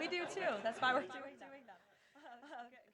do too. That's why we're doing them.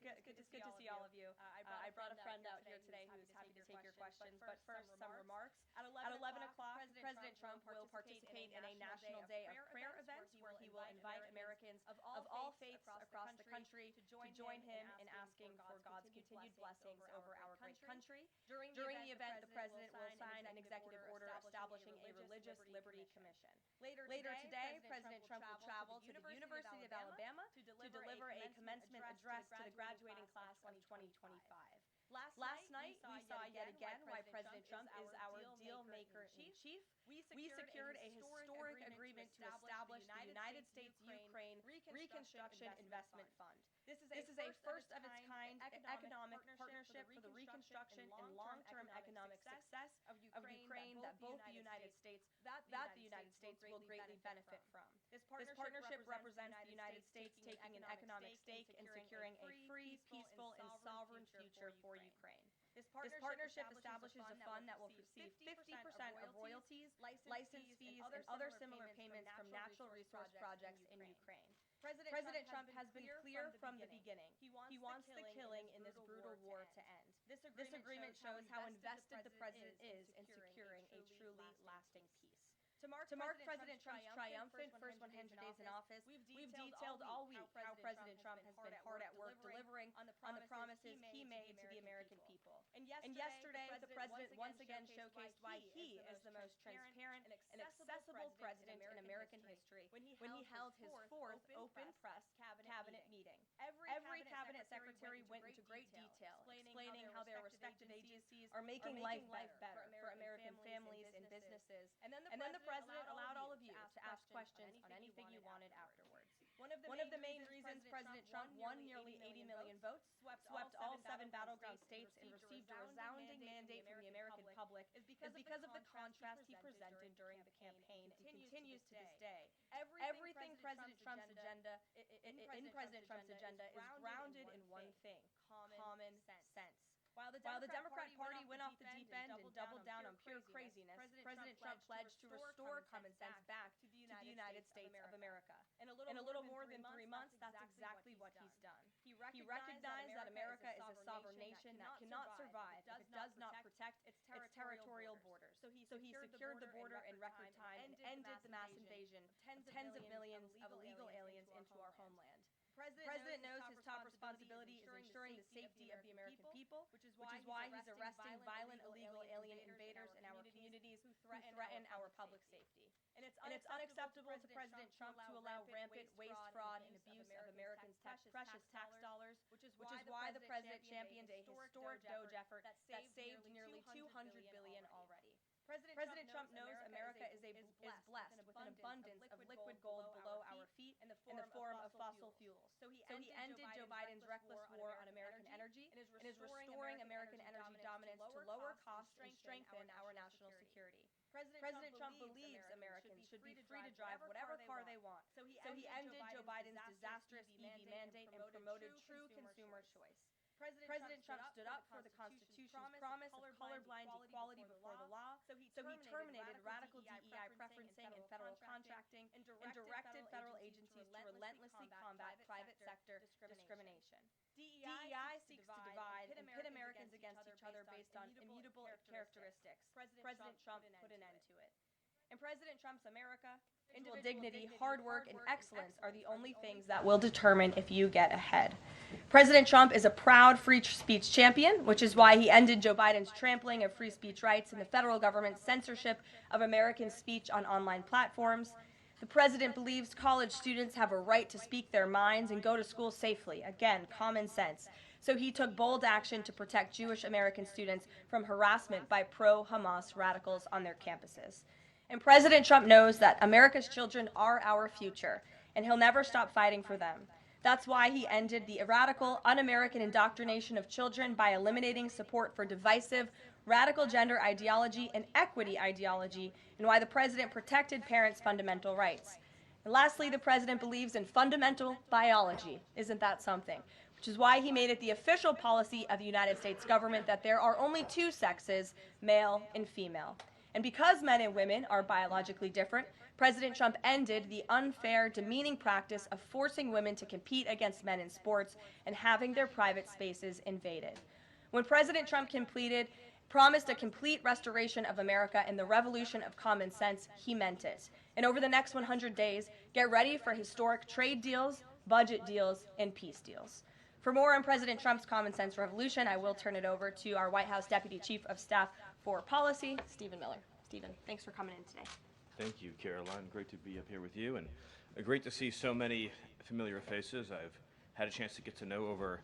Good to see all of you. I brought a friend out here today who's happy to take your questions, but first, some remarks. At 11 o'clock, President Trump will participate in a National Day of Prayer event where he will invite Americans of all faiths across the country to join him in asking for God's continued blessings over our great country. During the event, the President will sign an executive order establishing a Religious Liberty Commission. Later today, President Trump will travel to the University of Alabama to deliver a commencement address to the graduating class of 2025. Last night, we saw yet again why President Trump is our deal maker in chief. We secured a historic agreement to establish the United States-Ukraine Reconstruction Investment Fund. This is a first of its kind economic partnership for the reconstruction and long-term economic success of Ukraine that both the United States will greatly benefit from. This partnership represents the United States taking an economic stake in securing a free, peaceful, and sovereign future for Ukraine. This partnership establishes a fund that will receive 50% of royalties, license fees, and other similar payments from natural resource projects in Ukraine. President Trump has been clear from the beginning. He wants the killing in this brutal war to end. This agreement shows how invested the president is in securing a truly lasting peace. To mark President Trump's triumphant first 100 days in office, we've detailed all week how President Trump has been hard at work delivering on the promises he made to the American people. And yesterday, the president once again showcased why he is the most transparent and accessible president in American history when he held his fourth open press cabinet meeting. Every cabinet secretary went into great detail, explaining how their respective agencies are making life better for American families and businesses. And then the president allowed all of you to ask questions on anything you wanted afterwards. One of the main reasons President Trump won nearly 80 million votes, swept all 7 battleground states, and received a resounding mandate from the American public is because of the contrast he presented during the campaign and continues to this day. Everything President Trump's agenda is grounded in one thing: common sense. While the Democrat Party went off the deep end and doubled down on pure craziness, President Trump pledged to restore common sense back to the United States of America. In a little more than 3 months, that's exactly what he's done. He recognized that America is a sovereign nation that cannot survive if it does not protect its territorial borders. So he secured the border in record time and ended the mass invasion of tens of millions of illegal aliens into our homeland. The President knows his top responsibility is ensuring the safety of the American people, which is why he's arresting violent illegal alien invaders in our communities who threaten our public safety. And it's unacceptable to President Trump to allow rampant waste, fraud, and abuse of Americans' precious tax dollars, which is why the President championed a historic DOGE effort that saved nearly $200 billion already. President Trump knows America is blessed with an abundance of liquid gold below our feet in the form of fossil fuels. So he ended Joe Biden's reckless war on American energy and is restoring American energy dominance to lower costs and strengthen our national security. President Trump believes Americans should be free to drive whatever car they want. So he ended Joe Biden's disastrous EV mandate and promoted true consumer choice. President Trump stood up for the Constitution's promise of colorblind equality before the law, so he terminated radical DEI preferencing in federal contracting and directed federal agencies to relentlessly combat private sector discrimination. DEI seeks to divide and pit Americans against each other based on immutable characteristics. President Trump put an end to it. In President Trump's America, individual dignity, hard work, and excellence are the only things that will determine if you get ahead. President Trump is a proud free speech champion, which is why he ended Joe Biden's trampling of free speech rights and the federal government's censorship of American speech on online platforms. The president believes college students have a right to speak their minds and go to school safely. Again, common sense. So he took bold action to protect Jewish American students from harassment by pro-Hamas radicals on their campuses. And President Trump knows that America's children are our future, and he'll never stop fighting for them. That's why he ended the radical, un-American indoctrination of children by eliminating support for divisive, radical gender ideology and equity ideology, and why the president protected parents' fundamental rights. And lastly, the president believes in fundamental biology. Isn't that something? Which is why he made it the official policy of the United States government that there are only 2 sexes, male and female. And because men and women are biologically different, President Trump ended the unfair, demeaning practice of forcing women to compete against men in sports and having their private spaces invaded. When President Trump promised a complete restoration of America and the revolution of common sense, he meant it. And over the next 100 days, get ready for historic trade deals, budget deals, and peace deals. For more on President Trump's common sense revolution, I will turn it over to our White House Deputy Chief of Staff for Policy, Stephen Miller. Stephen, thanks for coming in today. Thank you, Caroline. Great to be up here with you, and great to see so many familiar faces I've had a chance to get to know over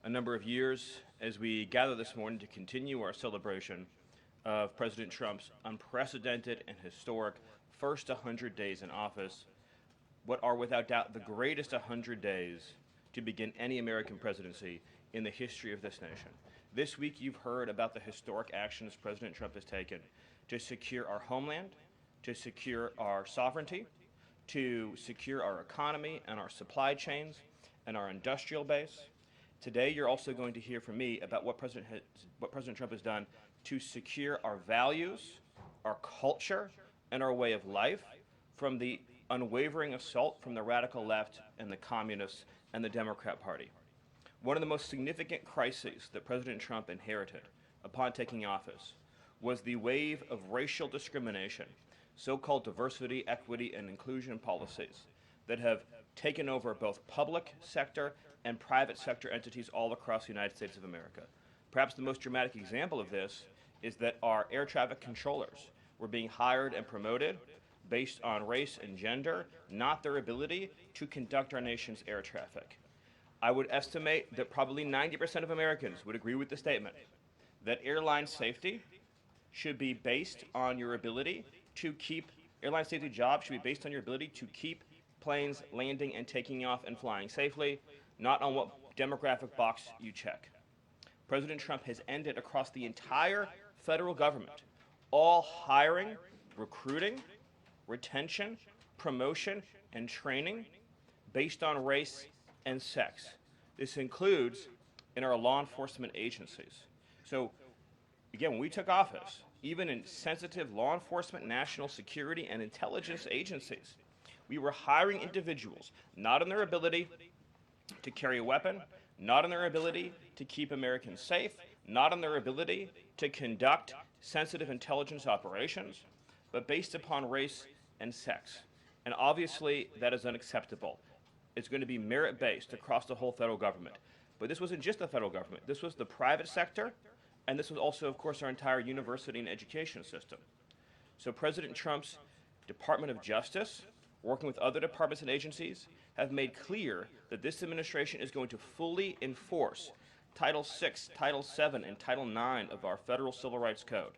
a number of years as we gather this morning to continue our celebration of President Trump's unprecedented and historic first 100 days in office, what are without doubt the greatest 100 days to begin any American presidency in the history of this nation. This week you've heard about the historic actions President Trump has taken to secure our homeland, to secure our sovereignty, to secure our economy and our supply chains and our industrial base. Today you're also going to hear from me about what President Trump has done to secure our values, our culture, and our way of life from the unwavering assault from the radical left and the communists and the Democrat Party. One of the most significant crises that President Trump inherited upon taking office was the wave of racial discrimination, so-called diversity, equity, and inclusion policies that have taken over both public sector and private sector entities all across the United States of America. Perhaps the most dramatic example of this is that our air traffic controllers were being hired and promoted based on race and gender, not their ability to conduct our nation's air traffic. I would estimate that probably 90% of Americans would agree with the statement that airline safety should be based on your ability to keep, airline safety jobs should be based on your ability to keep planes landing and taking off and flying safely, not on what demographic box you check. President Trump has ended across the entire federal government all hiring, recruiting, retention, promotion, and training based on race and sex. This includes in our law enforcement agencies. So again, when we took office, even in sensitive law enforcement, national security, and intelligence agencies, we were hiring individuals not on their ability to carry a weapon, not on their ability to keep Americans safe, not on their ability to conduct sensitive intelligence operations, but based upon race and sex. And obviously, that is unacceptable. It's going to be merit-based across the whole federal government. But this wasn't just the federal government. This was the private sector, and this was also, of course, our entire university and education system. So President Trump's Department of Justice, working with other departments and agencies, have made clear that this administration is going to fully enforce Title VI, Title VII, and Title IX of our Federal Civil Rights Code.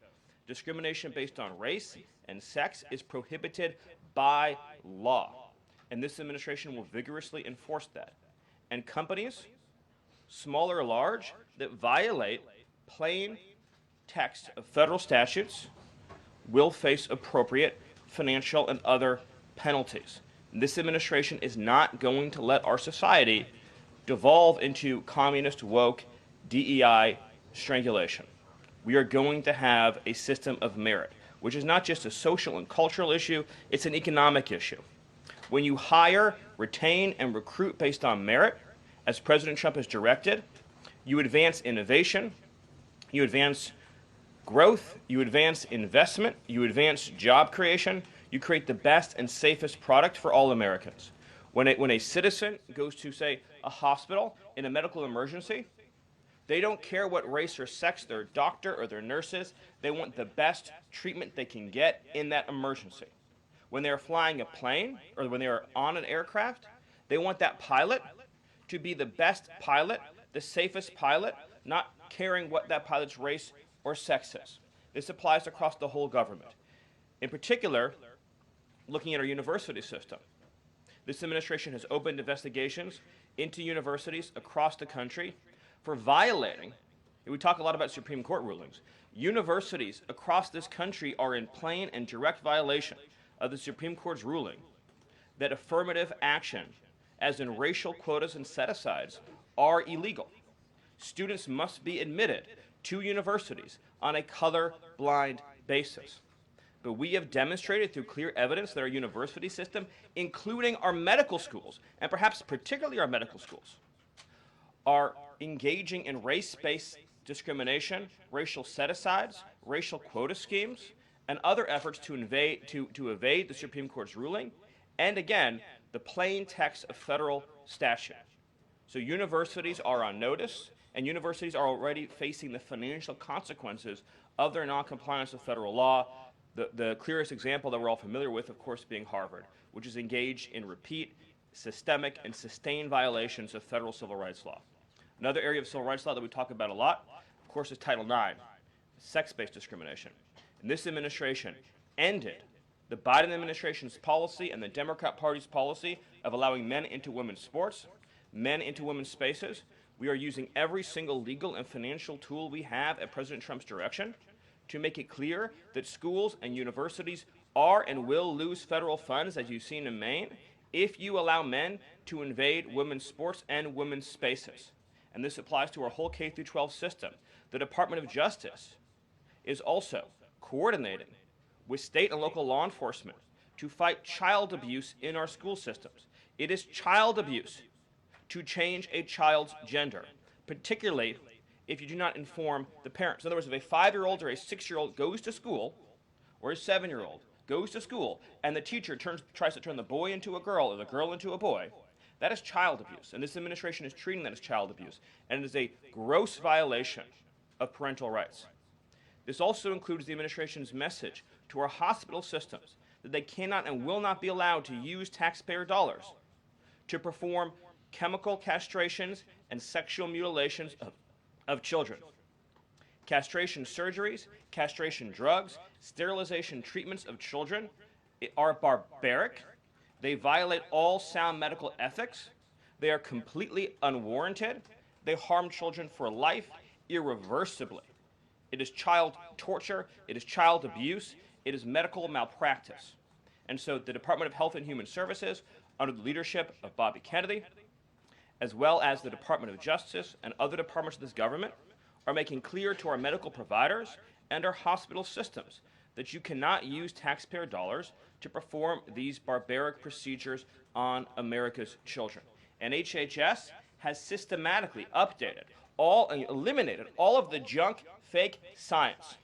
Discrimination based on race and sex is prohibited by law, and this administration will vigorously enforce that. And companies, small or large, that violate plain text of federal statutes will face appropriate financial and other penalties. This administration is not going to let our society devolve into communist, woke, DEI strangulation. We are going to have a system of merit, which is not just a social and cultural issue, it's an economic issue. When you hire, retain, and recruit based on merit, as President Trump has directed, you advance innovation, you advance growth, you advance investment, you advance job creation, you create the best and safest product for all Americans. When a citizen goes to, say, a hospital in a medical emergency, they don't care what race or sex their doctor or their nurse is. They want the best treatment they can get in that emergency. When they're flying a plane or when they're on an aircraft, they want that pilot to be the best pilot, the safest pilot, not caring what that pilot's race or sex is. This applies across the whole government. In particular, looking at our university system, this administration has opened investigations into universities across the country for violating, and we talk a lot about Supreme Court rulings, universities across this country are in plain and direct violation of the Supreme Court's ruling that affirmative action, as in racial quotas and set-asides, are illegal. Students must be admitted to universities on a color-blind basis. but we have demonstrated through clear evidence that our university system, including our medical schools, and perhaps particularly our medical schools, are engaging in race-based discrimination, racial set-asides, racial quota schemes, and other efforts to evade the Supreme Court's ruling, and again, the plain text of federal statute. So universities are on notice, and universities are already facing the financial consequences of their noncompliance with federal law. The clearest example that we're all familiar with, of course, being Harvard, which is engaged in repeat, systemic, and sustained violations of federal civil rights law. Another area of civil rights law that we talk about a lot, of course, is Title IX, sex-based discrimination. And this administration ended the Biden administration's policy and the Democrat Party's policy of allowing men into women's sports, men into women's spaces. We are using every single legal and financial tool we have at President Trump's direction to make it clear that schools and universities are and will lose federal funds, as you've seen in Maine, if you allow men to invade women's sports and women's spaces. And this applies to our whole K-12 system. The Department of Justice is also coordinating with state and local law enforcement to fight child abuse in our school systems. It is child abuse to change a child's gender, particularly if you do not inform the parents. In other words, if a 5-year-old or a 6-year-old goes to school, or a 7-year-old goes to school, and the teacher tries to turn the boy into a girl or the girl into a boy, that is child abuse, and this administration is treating that as child abuse, and it is a gross violation of parental rights. This also includes the administration's message to our hospital systems that they cannot and will not be allowed to use taxpayer dollars to perform chemical castrations and sexual mutilations of children. Castration surgeries, castration drugs, sterilization treatments of children are barbaric. They violate all sound medical ethics. They are completely unwarranted. They harm children for life, irreversibly. It is child torture. It is child abuse. It is medical malpractice. And so the Department of Health and Human Services, under the leadership of Bobby Kennedy, as well as the Department of Justice and other departments of this government, are making clear to our medical providers and our hospital systems that you cannot use taxpayer dollars to perform these barbaric procedures on America's children. And HHS has systematically updated and eliminated all of the junk, fake science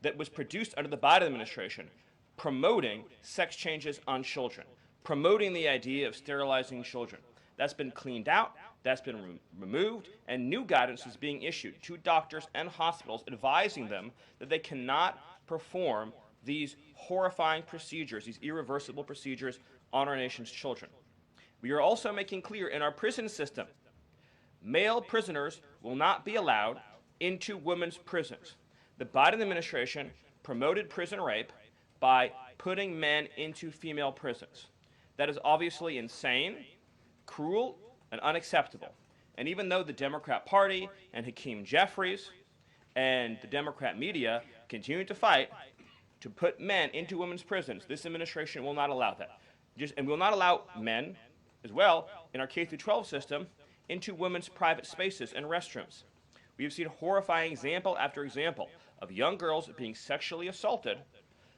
that was produced under the Biden administration promoting sex changes on children, promoting the idea of sterilizing children. That's been cleaned out, that's been removed, and new guidance is being issued to doctors and hospitals advising them that they cannot perform these horrifying procedures, these irreversible procedures on our nation's children. We are also making clear in our prison system, male prisoners will not be allowed into women's prisons. The Biden administration promoted prison rape by putting men into female prisons. That is obviously insane, cruel, and unacceptable. And even though the Democrat Party and Hakeem Jeffries and the Democrat media continue to fight to put men into women's prisons, this administration will not allow that. And will not allow men, as well, in our K-12 system, into women's private spaces and restrooms. We have seen horrifying example after example of young girls being sexually assaulted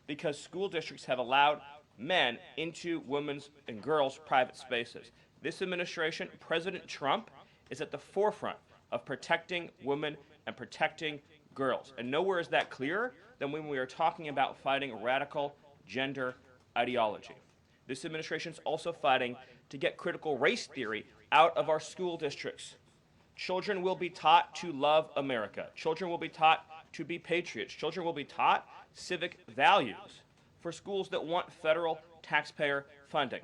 because school districts have allowed men into women's and girls' private spaces. This administration, President Trump, is at the forefront of protecting women and protecting girls. And nowhere is that clearer than when we are talking about fighting radical gender ideology. This administration is also fighting to get critical race theory out of our school districts. Children will be taught to love America. Children will be taught to be patriots. Children will be taught civic values for schools that want federal taxpayer funding.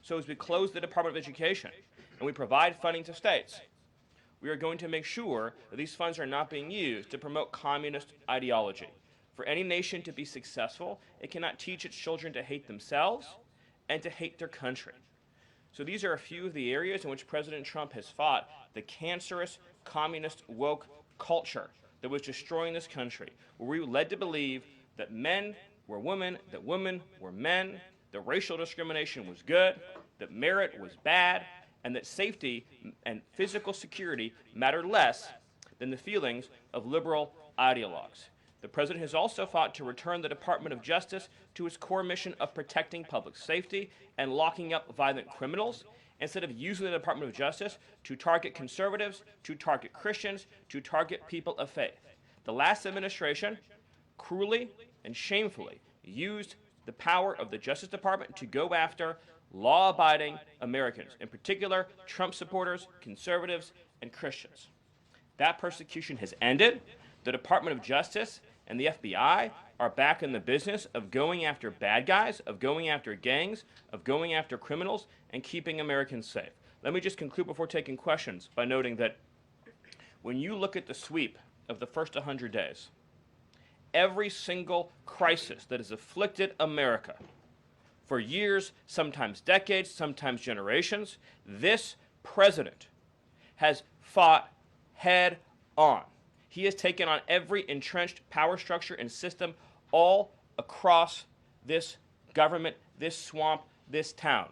So as we close the Department of Education and we provide funding to states, we are going to make sure that these funds are not being used to promote communist ideology. For any nation to be successful, it cannot teach its children to hate themselves and to hate their country. So these are a few of the areas in which President Trump has fought the cancerous, communist, woke culture that was destroying this country, where we were led to believe that men were women, that women were men, that racial discrimination was good, that merit was bad, and that safety and physical security mattered less than the feelings of liberal ideologues. The president has also fought to return the Department of Justice to its core mission of protecting public safety and locking up violent criminals, instead of using the Department of Justice to target conservatives, to target Christians, to target people of faith. The last administration cruelly and shamefully used the power of the Justice Department to go after law-abiding Americans, in particular Trump supporters, conservatives, and Christians. That persecution has ended. The Department of Justice and the FBI are back in the business of going after bad guys, of going after gangs, of going after criminals, and keeping Americans safe. Let me just conclude before taking questions by noting that when you look at the sweep of the first 100 days, every single crisis that has afflicted America for years, sometimes decades, sometimes generations, this president has fought head on. He has taken on every entrenched power structure and system all across this government, this swamp, this town.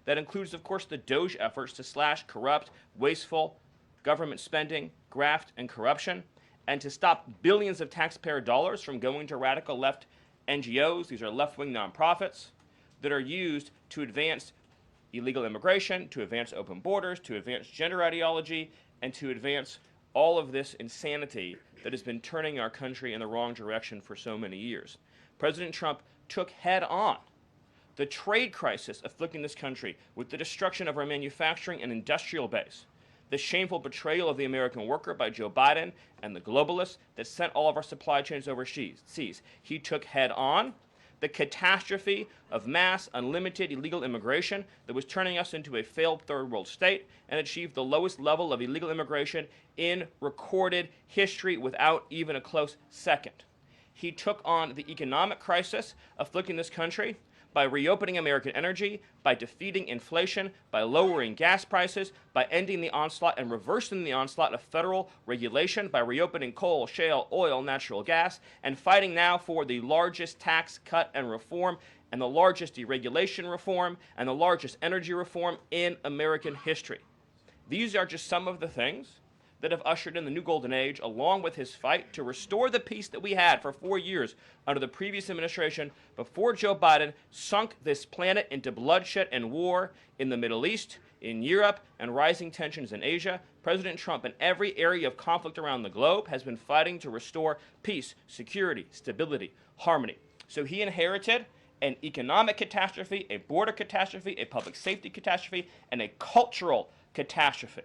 That includes, of course, the Doge efforts to slash corrupt, wasteful government spending, graft, and corruption, and to stop billions of taxpayer dollars from going to radical left NGOs. These are left-wing nonprofits that are used to advance illegal immigration, to advance open borders, to advance gender ideology, and to advance all of this insanity that has been turning our country in the wrong direction for so many years. President Trump took head on the trade crisis afflicting this country with the destruction of our manufacturing and industrial base, the shameful betrayal of the American worker by Joe Biden and the globalists that sent all of our supply chains overseas. He took head on the catastrophe of mass, unlimited illegal immigration that was turning us into a failed third world state, and achieved the lowest level of illegal immigration in recorded history without even a close second. He took on the economic crisis afflicting this country by reopening American energy, by defeating inflation, by lowering gas prices, by ending the onslaught and reversing the onslaught of federal regulation, by reopening coal, shale, oil, natural gas, and fighting now for the largest tax cut and reform, and the largest deregulation reform, and the largest energy reform in American history. These are just some of the things that have ushered in the new golden age, along with his fight to restore the peace that we had for 4 years under the previous administration before Joe Biden sunk this planet into bloodshed and war in the Middle East, in Europe, and rising tensions in Asia. President Trump, in every area of conflict around the globe, has been fighting to restore peace, security, stability, harmony. So he inherited an economic catastrophe, a border catastrophe, a public safety catastrophe, and a cultural catastrophe.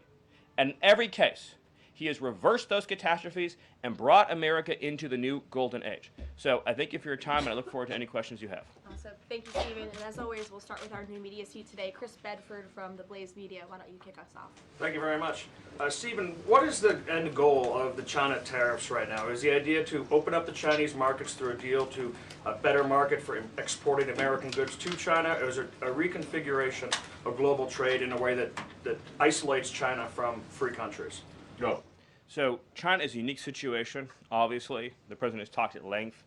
And in every case, he has reversed those catastrophes and brought America into the new golden age. So I thank you for your time, and I look forward to any questions you have. Awesome. Thank you, Stephen. And as always, we'll start with our new media seat today. Chris Bedford from the Blaze Media. Why don't you kick us off? Thank you very much. Stephen, what is the end goal of the China tariffs right now? Is the idea to open up the Chinese markets through a deal to a better market for exporting American goods to China, or is it a reconfiguration of global trade in a way that isolates China from free countries? No. So China is a unique situation, obviously. The president has talked at length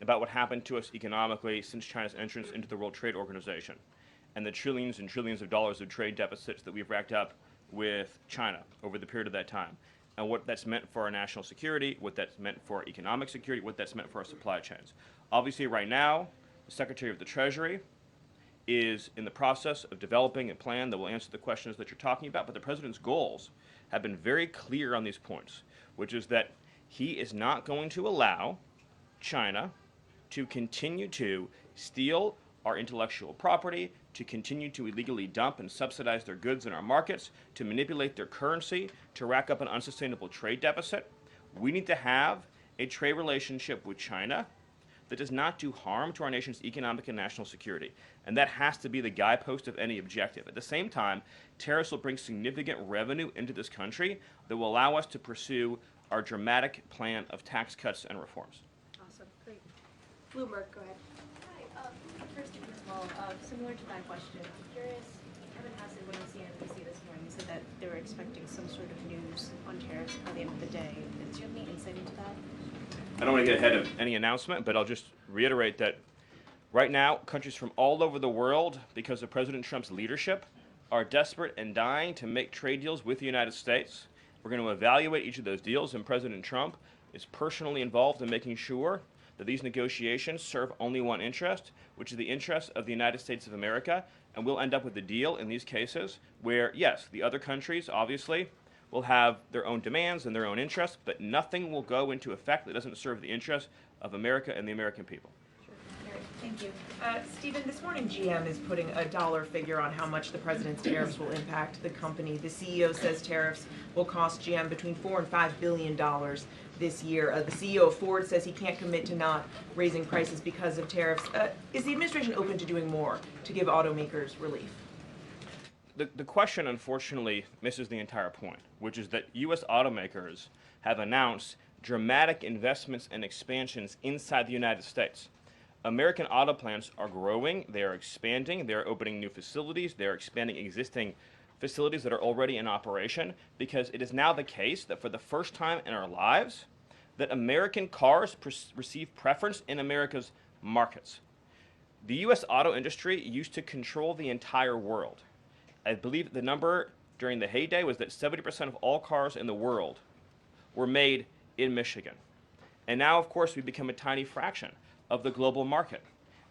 about what happened to us economically since China's entrance into the World Trade Organization and the trillions and trillions of dollars of trade deficits that we've racked up with China over the period of that time, and what that's meant for our national security, what that's meant for our economic security, what that's meant for our supply chains. Obviously, right now, the Secretary of the Treasury is in the process of developing a plan that will answer the questions that you're talking about, but the president's goals have been very clear on these points, which is that he is not going to allow China to continue to steal our intellectual property, to continue to illegally dump and subsidize their goods in our markets, to manipulate their currency, to rack up an unsustainable trade deficit. We need to have a trade relationship with China that does not do harm to our nation's economic and national security. And that has to be the guidepost of any objective. At the same time, tariffs will bring significant revenue into this country that will allow us to pursue our dramatic plan of tax cuts and reforms. Awesome. Great. Bloomberg, go ahead. Hi. First of all, similar to that question, I'm curious, Kevin Hassett, when I was CNBC this morning, he said that they were expecting some sort of news on tariffs by the end of the day. Do you have any insight into that? I don't want to get ahead of any announcement, but I'll just reiterate that right now, countries from all over the world, because of President Trump's leadership, are desperate and dying to make trade deals with the United States. We're going to evaluate each of those deals, and President Trump is personally involved in making sure that these negotiations serve only one interest, which is the interest of the United States of America, and we'll end up with a deal in these cases where, yes, the other countries obviously will have their own demands and their own interests, but nothing will go into effect that doesn't serve the interests of America and the American people. Thank you. Stephen, this morning GM is putting a dollar figure on how much the president's tariffs will impact the company. The CEO says tariffs will cost GM between $4 and $5 billion this year. The CEO of Ford says he can't commit to not raising prices because of tariffs. Is the administration open to doing more to give automakers relief? The question, unfortunately, misses the entire point, which is that U.S. automakers have announced dramatic investments and expansions inside the United States. American auto plants are growing, they are expanding, they are opening new facilities, they are expanding existing facilities that are already in operation, because it is now the case that for the first time in our lives, that American cars receive preference in America's markets. The U.S. auto industry used to control the entire world. I believe the number during the heyday was that 70% of all cars in the world were made in Michigan. And now, of course, we've become a tiny fraction of the global market.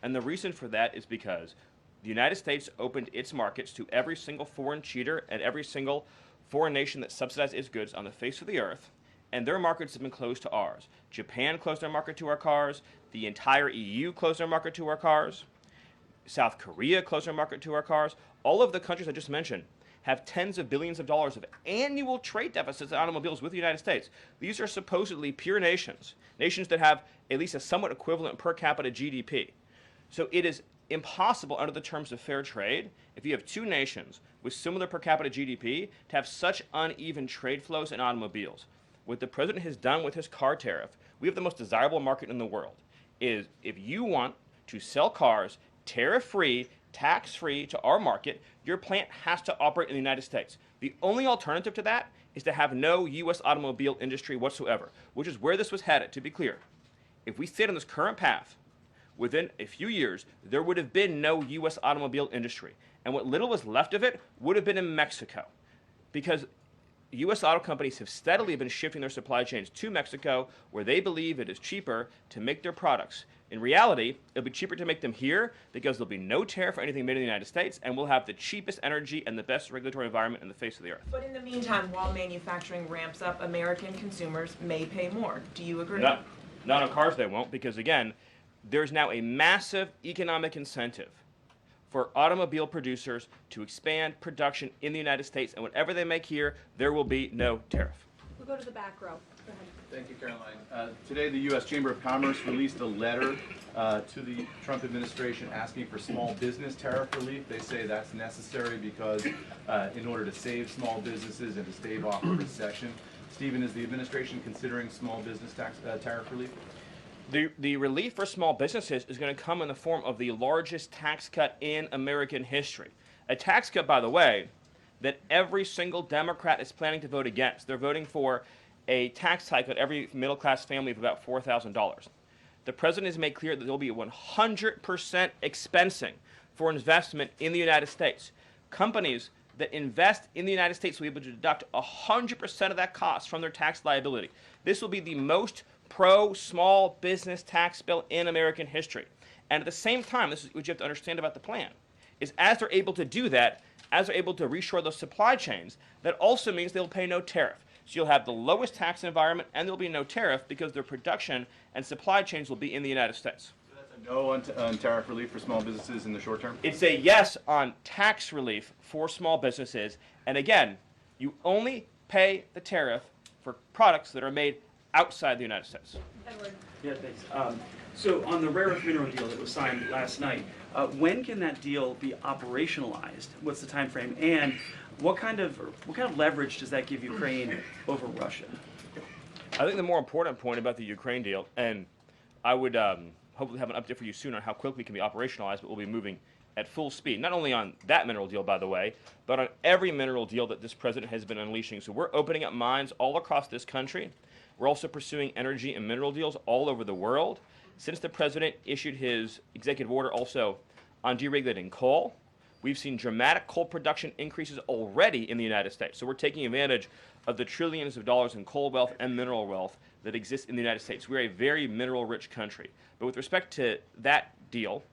And the reason for that is because the United States opened its markets to every single foreign cheater and every single foreign nation that subsidized its goods on the face of the earth, and their markets have been closed to ours. Japan closed their market to our cars, the entire EU closed their market to our cars, South Korea closed their market to our cars. All of the countries I just mentioned have tens of billions of dollars of annual trade deficits in automobiles with the United States. These are supposedly pure nations, nations that have at least a somewhat equivalent per capita GDP. So it is impossible under the terms of fair trade, if you have two nations with similar per capita GDP, to have such uneven trade flows in automobiles. What the president has done with his car tariff, we have the most desirable market in the world, is if you want to sell cars tariff-free, tax-free to our market, your plant has to operate in the United States. The only alternative to that is to have no U.S. automobile industry whatsoever, which is where this was headed, to be clear. If we stayed on this current path, within a few years, there would have been no U.S. automobile industry. And what little was left of it would have been in Mexico. Because U.S. auto companies have steadily been shifting their supply chains to Mexico, where they believe it is cheaper to make their products. In reality, it'll be cheaper to make them here because there'll be no tariff for anything made in the United States, and we'll have the cheapest energy and the best regulatory environment in the face of the earth. But in the meantime, while manufacturing ramps up, American consumers may pay more. Do you agree? Not on cars they won't, because again, there's now a massive economic incentive for automobile producers to expand production in the United States, and whatever they make here, there will be no tariff. We'll go to the back row. Go ahead. Thank you, Caroline. Today, the U.S. Chamber of Commerce released a letter to the Trump administration asking for small business tariff relief. They say that's necessary because in order to save small businesses and to stave off a recession. Stephen, is the administration considering small business tariff relief? The relief for small businesses is going to come in the form of the largest tax cut in American history. A tax cut, by the way, that every single Democrat is planning to vote against. They're voting for a tax hike on every middle-class family of about $4,000. The president has made clear that there will be 100% expensing for investment in the United States. Companies that invest in the United States will be able to deduct 100% of that cost from their tax liability. This will be the most pro-small business tax bill in American history. And at the same time, this is what you have to understand about the plan, is as they're able to do that, as they're able to reshore those supply chains, that also means they'll pay no tariff. So you'll have the lowest tax environment and there'll be no tariff because their production and supply chains will be in the United States. So that's a no on tariff relief for small businesses in the short term? It's a yes on tax relief for small businesses. And again, you only pay the tariff for products that are made outside the United States. Edward. Yeah, thanks. So on the rare earth mineral deal that was signed last night, when can that deal be operationalized? What's the time frame? And what kind of leverage does that give Ukraine over Russia? I think the more important point about the Ukraine deal, and I would hopefully have an update for you soon on how quickly it can be operationalized, but we'll be moving at full speed, not only on that mineral deal, by the way, but on every mineral deal that this president has been unleashing. So we're opening up mines all across this country. We're also pursuing energy and mineral deals all over the world. Since the president issued his executive order also on deregulating coal, We've seen dramatic coal production increases already in the United States. So we're taking advantage of the trillions of dollars in coal wealth and mineral wealth that exists in the United States. We're a very mineral-rich country. But with respect to that deal,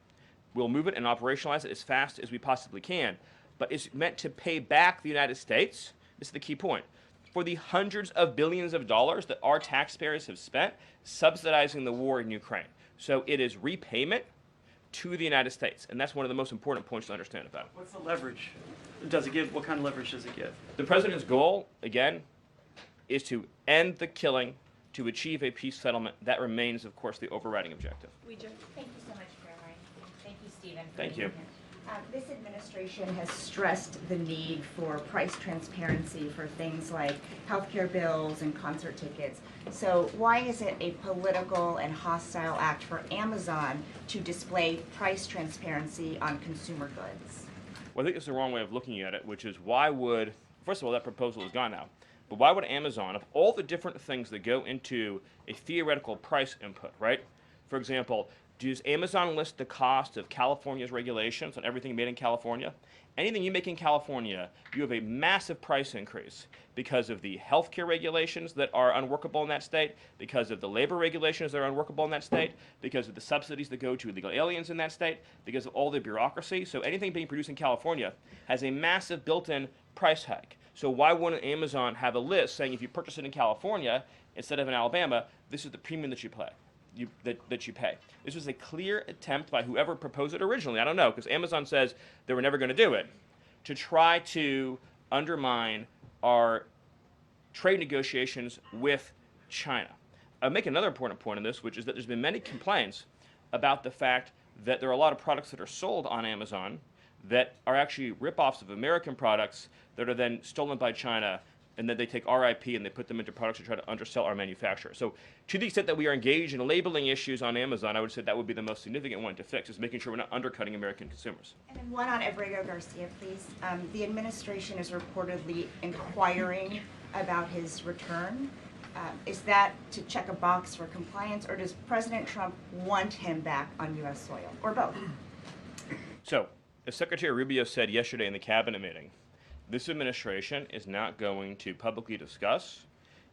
we'll move it and operationalize it as fast as we possibly can. But it's meant to pay back the United States, this is the key point, for the hundreds of billions of dollars that our taxpayers have spent subsidizing the war in Ukraine. So it is repayment to the United States, and that's one of the most important points to understand about it. What's the leverage? Does it give? What kind of leverage does it give? The president's goal, again, is to end the killing, to achieve a peace settlement. That remains, of course, the overriding objective. We do. Thank you so much, Caroline. Thank you, Stephen. for Thank being you. here. This administration has stressed the need for price transparency for things like healthcare bills and concert tickets. So why is it a political and hostile act for Amazon to display price transparency on consumer goods? Well, I think it's the wrong way of looking at it, which is why would, first of all, that proposal is gone now, but why would Amazon, of all the different things that go into a theoretical price input, right? For example, does Amazon list the cost of California's regulations on everything made in California? Anything you make in California, you have a massive price increase because of the healthcare regulations that are unworkable in that state, because of the labor regulations that are unworkable in that state, because of the subsidies that go to illegal aliens in that state, because of all the bureaucracy. So anything being produced in California has a massive built-in price hike. So why wouldn't Amazon have a list saying if you purchase it in California instead of in Alabama, this is the premium that you pay? That you pay. This was a clear attempt by whoever proposed it originally, I don't know, because Amazon says they were never going to do it, to try to undermine our trade negotiations with China. I'll make another important point on this, which is that there's been many complaints about the fact that there are a lot of products that are sold on Amazon that are actually rip-offs of American products that are then stolen by China, and then they take our IP and they put them into products to try to undersell our manufacturers. So to the extent that we are engaged in labeling issues on Amazon, I would say that would be the most significant one to fix, is making sure we're not undercutting American consumers. And then one on Abrego Garcia, please. The administration is reportedly inquiring about his return. Is that to check a box for compliance, or does President Trump want him back on U.S. soil, or both? So, as Secretary Rubio said yesterday in the cabinet meeting, this administration is not going to publicly discuss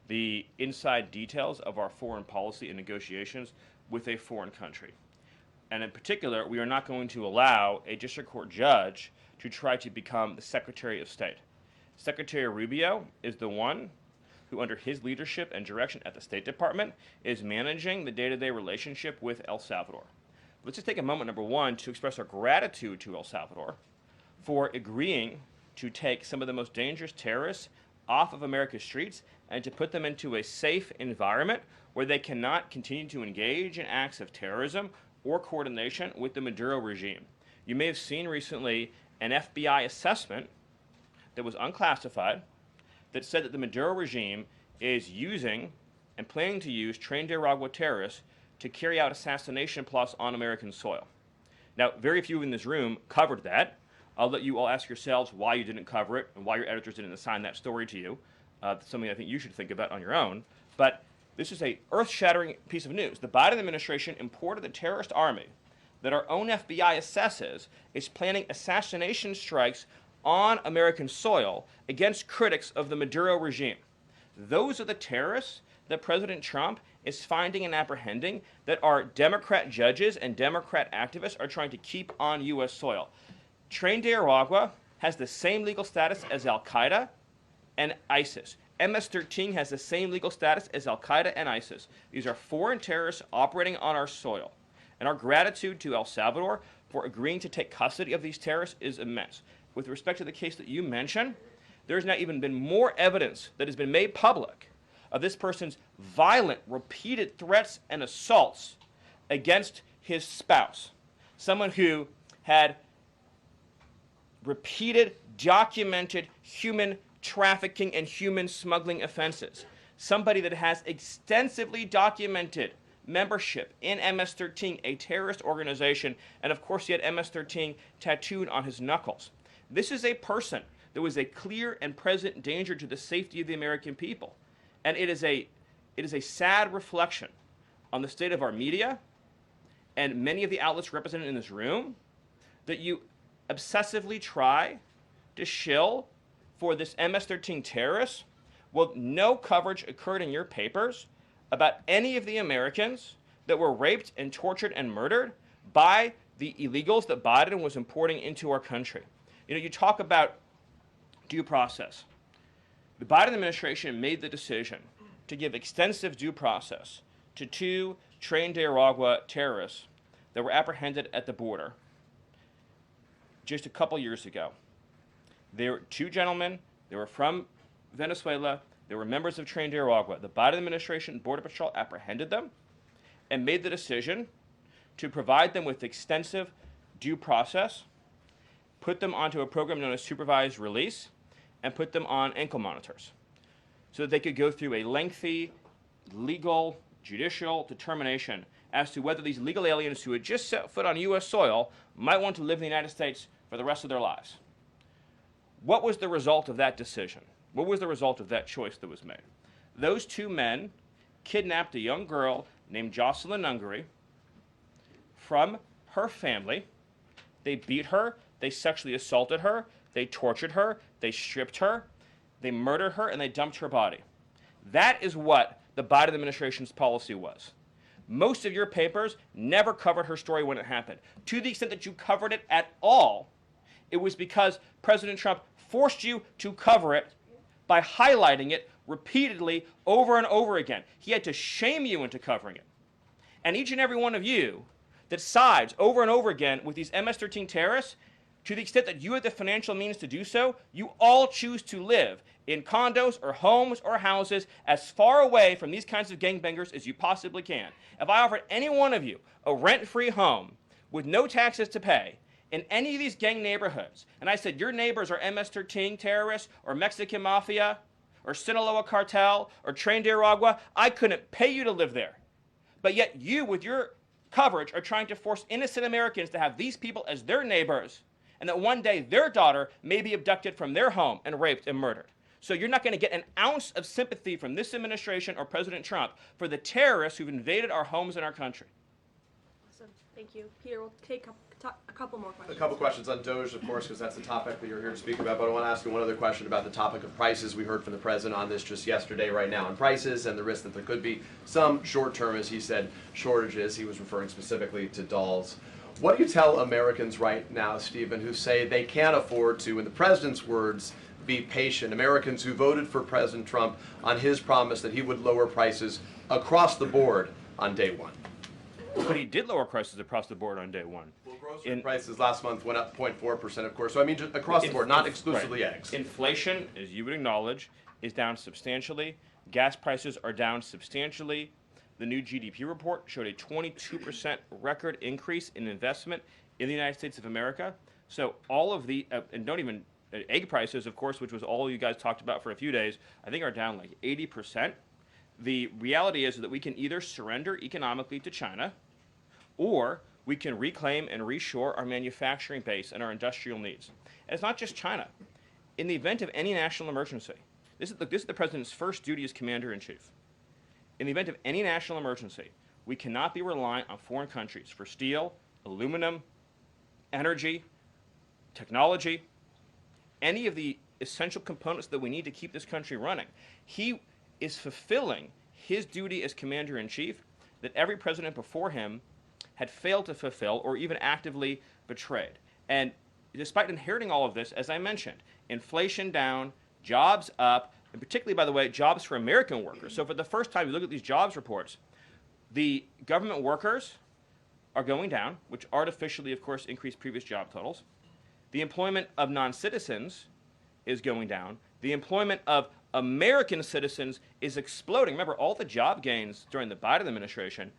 the inside details of our foreign policy and negotiations with a foreign country. And in particular, we are not going to allow a district court judge to try to become the Secretary of State. Secretary Rubio is the one who, under his leadership and direction at the State Department, is managing the day-to-day relationship with El Salvador. Let's just take a moment, number one, to express our gratitude to El Salvador for agreeing to take some of the most dangerous terrorists off of America's streets and to put them into a safe environment where they cannot continue to engage in acts of terrorism or coordination with the Maduro regime. You may have seen recently an FBI assessment that was unclassified that said that the Maduro regime is using and planning to use trained Nicaragua terrorists to carry out assassination plots on American soil. Now, very few in this room covered that. I'll let you all ask yourselves why you didn't cover it and why your editors didn't assign that story to you. That's something I think you should think about on your own. But this is a earth-shattering piece of news. The Biden administration imported the terrorist army that our own FBI assesses is planning assassination strikes on American soil against critics of the Maduro regime. Those are the terrorists that President Trump is finding and apprehending that our Democrat judges and Democrat activists are trying to keep on U.S. soil. Trained Nicaragua has the same legal status as Al-Qaeda and ISIS. MS-13 has the same legal status as Al-Qaeda and ISIS. These are foreign terrorists operating on our soil. And our gratitude to El Salvador for agreeing to take custody of these terrorists is immense. With respect to the case that you mentioned, there's now even been more evidence that has been made public of this person's violent, repeated threats and assaults against his spouse, someone who had repeated, documented human trafficking and human smuggling offenses, somebody that has extensively documented membership in MS-13, a terrorist organization, and of course he had MS-13 tattooed on his knuckles. This is a person that was a clear and present danger to the safety of the American people. And it is a sad reflection on the state of our media and many of the outlets represented in this room that you obsessively try to shill for this MS-13 terrorist, well, no coverage occurred in your papers about any of the Americans that were raped and tortured and murdered by the illegals that Biden was importing into our country. You know, you talk about due process. The Biden administration made the decision to give extensive due process to 2 trained Nicaragua terrorists that were apprehended at the border just a couple years ago. They were 2 gentlemen. They were from Venezuela. They were members of trained Nicaragua. The Biden administration Border Patrol apprehended them and made the decision to provide them with extensive due process, put them onto a program known as supervised release, and put them on ankle monitors so that they could go through a lengthy legal judicial determination as to whether these legal aliens who had just set foot on U.S. soil might want to live in the United States for the rest of their lives. What was the result of that decision? What was the result of that choice that was made? Those 2 men kidnapped a young girl named Jocelyn Ungary from her family. They beat her, they sexually assaulted her, they tortured her, they stripped her, they murdered her, and they dumped her body. That is what the Biden administration's policy was. Most of your papers never covered her story when it happened. To the extent that you covered it at all, it was because President Trump forced you to cover it by highlighting it repeatedly over and over again. He had to shame you into covering it. And each and every one of you that sides over and over again with these MS-13 terrorists, to the extent that you have the financial means to do so, you all choose to live in condos or homes or houses as far away from these kinds of gangbangers as you possibly can. If I offered any one of you a rent-free home with no taxes to pay in any of these gang neighborhoods, and I said your neighbors are MS-13 terrorists or Mexican mafia or Sinaloa cartel or trained Nicaragua, I couldn't pay you to live there. But yet you, with your coverage, are trying to force innocent Americans to have these people as their neighbors, and that one day their daughter may be abducted from their home and raped and murdered. So you're not going to get an ounce of sympathy from this administration or President Trump for the terrorists who've invaded our homes and our country. Awesome. Thank you. Peter, we'll take a couple more questions. A couple questions on DOGE, of course, because that's the topic that you're here to speak about. But I want to ask you one other question about the topic of prices. We heard from the president on this just yesterday, right now, on prices and the risk that there could be some short-term, as he said, shortages. He was referring specifically to dolls. What do you tell Americans right now, Stephen, who say they can't afford to, in the president's words, be patient? Americans who voted for President Trump on his promise that he would lower prices across the board on day 1. But he did lower prices across the board on day 1. Well, grocery prices last month went up 0.4%, of course. So I mean, just across the board, not exclusively right. eggs. Inflation, as you would acknowledge, is down substantially. Gas prices are down substantially. The new GDP report showed a 22% record increase in investment in the United States of America. So all of the, and don't even, egg prices, of course, which was all you guys talked about for a few days, I think are down like 80%. The reality is that we can either surrender economically to China, or we can reclaim and reshore our manufacturing base and our industrial needs. And it's not just China. In the event of any national emergency, this is the president's first duty as commander-in-chief. In the event of any national emergency, we cannot be reliant on foreign countries for steel, aluminum, energy, technology, any of the essential components that we need to keep this country running. He is fulfilling his duty as commander-in-chief that every president before him had failed to fulfill or even actively betrayed. And despite inheriting all of this, as I mentioned, inflation down, jobs up, and particularly, by the way, jobs for American workers. So for the first time, you look at these jobs reports, the government workers are going down, which artificially, of course, increased previous job totals. The employment of non-citizens is going down. The employment of American citizens is exploding. Remember, all the job gains during the Biden administration,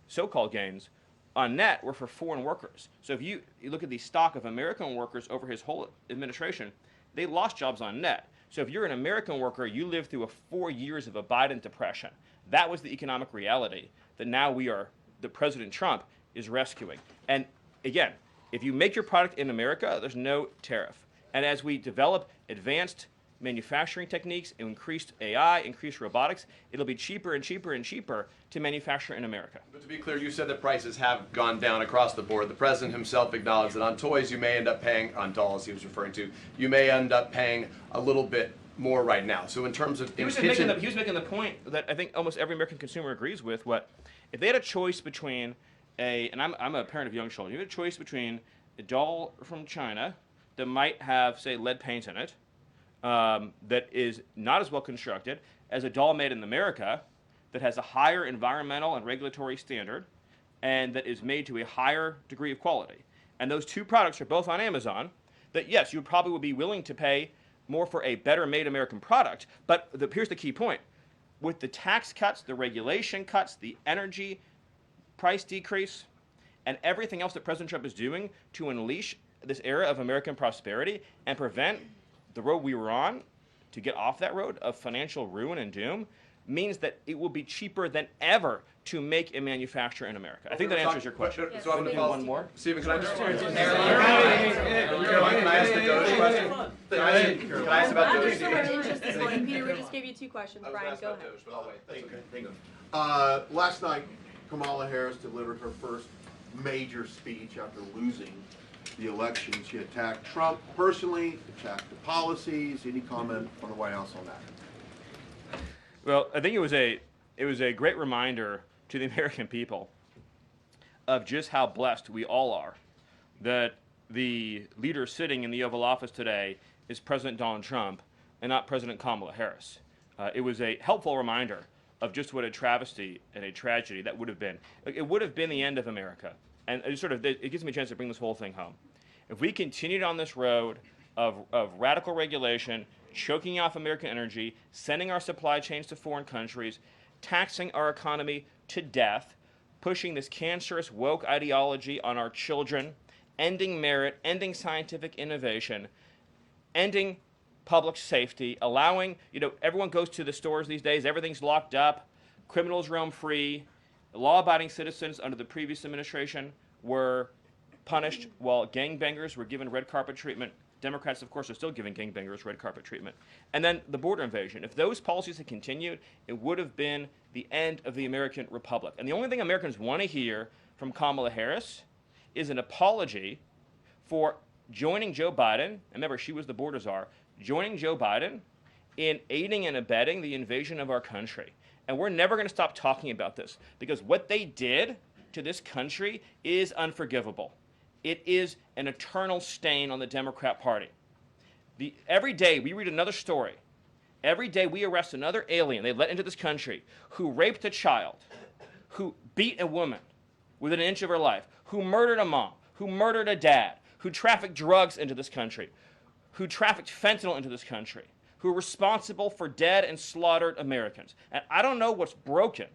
so-called gains, on net were for foreign workers. So if you look at the stock of American workers over his whole administration, they lost jobs on net. So if you're an American worker, you lived through 4 years of a Biden depression. That was the economic reality that now that President Trump is rescuing. And again, if you make your product in America, there's no tariff. And as we develop advanced manufacturing techniques, increased AI, increased robotics, it'll be cheaper and cheaper and cheaper to manufacture in America. But to be clear, you said that prices have gone down across the board. The president himself acknowledged that on toys you may end up paying, on dolls he was referring to, you may end up paying a little bit more right now. So in terms of he was making the point that I think almost every American consumer agrees with. If they had a choice between and I'm a parent of young children, you had a choice between a doll from China that might have, say, lead paint in it, that is not as well constructed as a doll made in America that has a higher environmental and regulatory standard and that is made to a higher degree of quality. And those two products are both on Amazon, that yes, you probably would be willing to pay more for a better made American product, but here's the key point. With the tax cuts, the regulation cuts, the energy price decrease, and everything else that President Trump is doing to unleash this era of American prosperity and prevent the road we were on to get off that road of financial ruin and doom, means that it will be cheaper than ever to make and manufacture in America. I think that answers your question. So I'm going to follow one more. Stephen, can I just... Caroline, can I ask the Doge question? Can I ask about Doge? Peter, we just gave you 2 questions. Brian, go ahead. Doge, but I'll wait. Thank you. Last night, Kamala Harris delivered her first major speech after losing the election. She attacked Trump personally, attacked the policies. Any comment from the White House on that? Well, I think it was a great reminder to the American people of just how blessed we all are that the leader sitting in the Oval Office today is President Donald Trump and not President Kamala Harris. It was a helpful reminder of just what a travesty and a tragedy that would have been. It would have been the end of America. And it gives me a chance to bring this whole thing home. If we continued on this road of radical regulation, choking off American energy, sending our supply chains to foreign countries, taxing our economy to death, pushing this cancerous woke ideology on our children, ending merit, ending scientific innovation, ending public safety, allowing, everyone goes to the stores these days, everything's locked up, criminals roam free, law-abiding citizens under the previous administration were punished while gangbangers were given red carpet treatment. Democrats, of course, are still giving gangbangers red carpet treatment. And then the border invasion. If those policies had continued, it would have been the end of the American Republic. And the only thing Americans want to hear from Kamala Harris is an apology for joining Joe Biden, and remember, she was the border czar, joining Joe Biden in aiding and abetting the invasion of our country. And we're never going to stop talking about this, because what they did to this country is unforgivable. It is an eternal stain on the Democrat Party. Every day we read another story. Every day we arrest another alien they let into this country who raped a child, who beat a woman within an inch of her life, who murdered a mom, who murdered a dad, who trafficked drugs into this country, who trafficked fentanyl into this country, who are responsible for dead and slaughtered Americans. And I don't know what's broken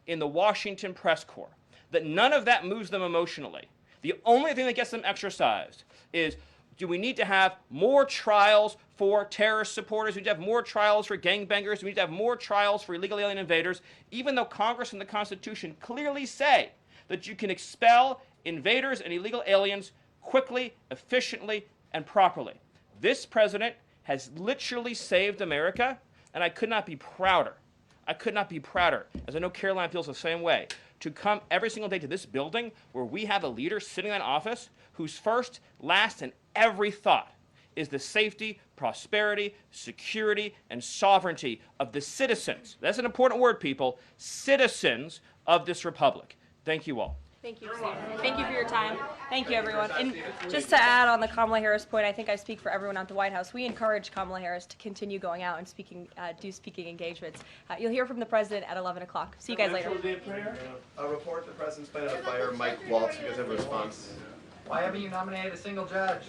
in the Washington press corps, that none of that moves them emotionally. The only thing that gets them exercised is, do we need to have more trials for terrorist supporters? Do we need to have more trials for gangbangers? Do we need to have more trials for illegal alien invaders? Even though Congress and the Constitution clearly say that you can expel invaders and illegal aliens quickly, efficiently, and properly. This president has literally saved America, and I could not be prouder. I could not be prouder, as I know Caroline feels the same way, to come every single day to this building where we have a leader sitting in that office whose first, last, and every thought is the safety, prosperity, security, and sovereignty of the citizens. That's an important word, people. Citizens of this republic. Thank you all. Thank you, Steve. Thank you for your time. Thank you, everyone. And just to add on the Kamala Harris point, I think I speak for everyone at the White House. We encourage Kamala Harris to continue going out and do speaking engagements. You'll hear from the president at 11 o'clock. See you guys later. A report, the president's planning to fire Mike Waltz. You guys have a response? Why haven't you nominated a single judge?